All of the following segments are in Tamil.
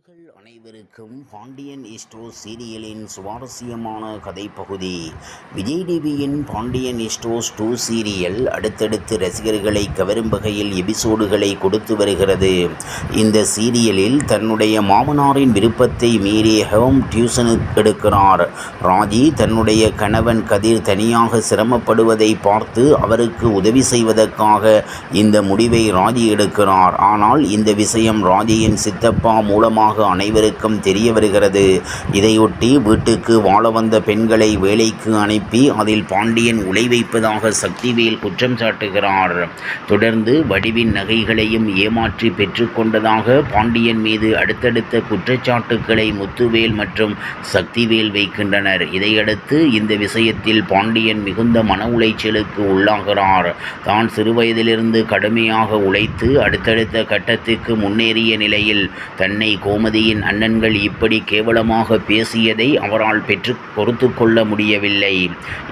மக்கள் அனைவருக்கும் பாண்டியன் ஸ்டோர்ஸ் சீரியலின் சுவாரஸ்யமான கதைப்பகுதி. விஜய் டிவியின் பாண்டியன் ஸ்டோர்ஸ் 2 சீரியல் அடுத்தடுத்து ரசிகர்களை கவரும் வகையில் எபிசோடுகளை கொடுத்து வருகிறது. இந்த சீரியலில் தன்னுடைய மாமனாரின் விருப்பத்தை மீறி ஹோம் டியூஷன் எடுக்கிறார் ராஜி. தன்னுடைய கணவன் கதிர் தனியாக சிரமப்படுவதை பார்த்து அவருக்கு உதவி செய்வதற்காக இந்த முடிவை ராஜி எடுக்கிறார். ஆனால் இந்த விஷயம் ராஜியின் சித்தப்பா மூலமாக அனைவருக்கும் தெரிய வருகிறது. இதையொட்டி வீட்டுக்கு வாழ வந்த பெண்களை வேலைக்கு அனுப்பி அதில் பாண்டியன் உலை வைப்பதாக சக்திவேல் குற்றம் சாட்டுகிறார். தொடர்ந்து வடிவின் நகைகளையும் ஏமாற்றி பெற்றுக்கொண்டதாக பாண்டியன் மீது அடுத்தடுத்த குற்றச்சாட்டுக்களை முத்துவேல் மற்றும் சக்திவேல் வைக்கின்றனர். இதையடுத்து இந்த விஷயத்தில் பாண்டியன் மிகுந்த மன உளைச்சலுக்கு உள்ளாகிறார். தான் சிறுவயதிலிருந்து கடுமையாக உழைத்து அடுத்தடுத்த கட்டத்துக்கு முன்னேறிய நிலையில் தன்னை கோமதியின் அண்ணன்கள் இப்படி கேவலமாக பேசியதை அவரால் பொறுத்து கொள்ள முடியவில்லை.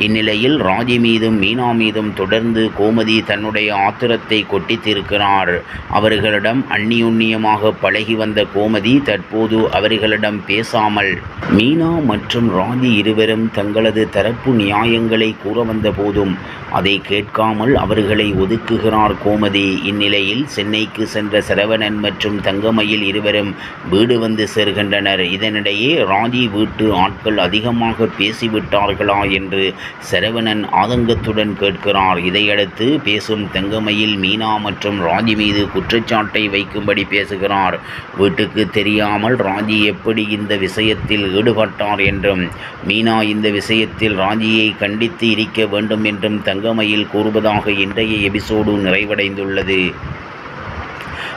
இந்நிலையில் ராஜி மீதும் மீனா மீதும் தொடர்ந்து கோமதி தன்னுடைய ஆத்திரத்தை கொட்டித்திருக்கிறார். அவர்களிடம் அந்நியுன்னியமாக பழகி வந்த கோமதி தற்போது அவர்களிடம் பேசாமல் மீனா மற்றும் ராஜி இருவரும் தங்களது தரப்பு நியாயங்களை கூற வந்த போதும் அதை கேட்காமல் அவர்களை ஒதுக்குகிறார் கோமதி. இந்நிலையில் சென்னைக்கு சென்ற சரவணன் மற்றும் தங்கமயில் இருவரும் வீடு வந்து சேர்கின்றனர். இதனிடையே ராஜி வீட்டு ஆட்கள் அதிகமாக பேசிவிட்டார்களா என்று சரவணன் ஆதங்கத்துடன் கேட்கிறார். இதையடுத்து பேசும் தங்கமயில் மீனா மற்றும் ராஜி மீது குற்றச்சாட்டை வைக்கும்படி பேசுகிறார். வீட்டுக்கு தெரியாமல் ராஜி எப்படி இந்த விஷயத்தில் ஈடுபட்டார் என்றும் மீனா இந்த விஷயத்தில் ராஜியை கண்டித்து இருக்க வேண்டும் என்றும் தங்கமயில் கூறுவதாக இன்றைய எபிசோடு நிறைவடைந்துள்ளது.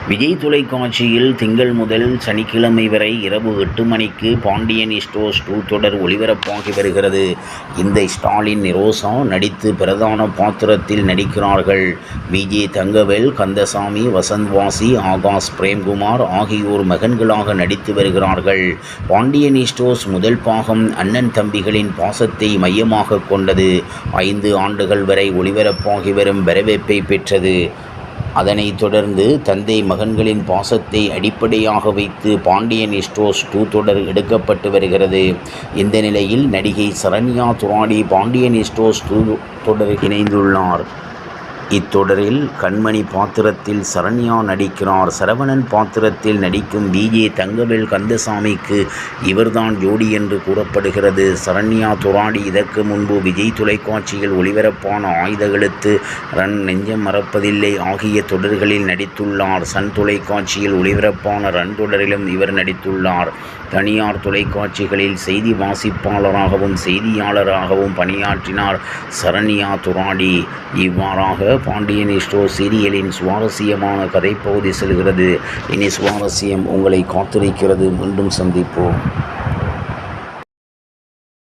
விஜய் தொலைக்காட்சியில் திங்கள் முதல் சனிக்கிழமை வரை இரவு 8 மணிக்கு பாண்டியன் ஸ்டோர்ஸ் 2 தொடர் ஒளிபரப்பாகி வருகிறது. இந்த ஸ்டாலின் நிரோசா நடித்து பிரதான பாத்திரத்தில் நடிக்கிறார்கள். விஜே தங்கவேல், கந்தசாமி, வசந்த்வாசி, ஆகாஷ் பிரேம்குமார் ஆகியோர் மகன்களாக நடித்து வருகிறார்கள். பாண்டியன் ஸ்டோர்ஸ் முதல் பாகம் அண்ணன் தம்பிகளின் பாசத்தை மையமாக கொண்டது. 5 ஆண்டுகள் வரை ஒளிபரப்பாகி வரும் வரவேற்பை பெற்றது. அதனைத் தொடர்ந்து தந்தை மகன்களின் பாசத்தை அடிப்படையாக வைத்து பாண்டியன் ஸ்டோர்ஸ் 2 தொடர் எடுக்கப்பட்டு வருகிறது. இந்த நிலையில் நடிகை சரண்யா துராடி பாண்டியன் ஸ்டோர்ஸ் 2 தொடரில் இணைந்துள்ளார். இத்தொடரில் கண்மணி பாத்திரத்தில் சரண்யா நடிக்கிறார். சரவணன் பாத்திரத்தில் நடிக்கும் விஜே தங்கவேல் கந்தசாமிக்கு இவர்தான் ஜோடி என்று கூறப்படுகிறது. சரண்யா துராடி இதற்கு முன்பு விஜய் தொலைக்காட்சியில் ஒளிபரப்பான ஆயுதகெழுத்து, ரன், நெஞ்சம் மறப்பதில்லை ஆகிய தொடர்களில் நடித்துள்ளார். சன் தொலைக்காட்சியில் ஒளிபரப்பான ரன் தொடரிலும் இவர் நடித்துள்ளார். தனியார் தொலைக்காட்சிகளில் செய்தி வாசிப்பாளராகவும் செய்தியாளராகவும் பணியாற்றினார் சரண்யா துராடி. இவ்வாறாக பாண்டியன் ஸ்டோர்ஸ் சீரியலின் சுவாரஸ்யமான கதைப்பகுதி செல்கிறது. இனி சுவாரஸ்யம் உங்களை காத்திருக்கிறது. மீண்டும் சந்திப்போம்.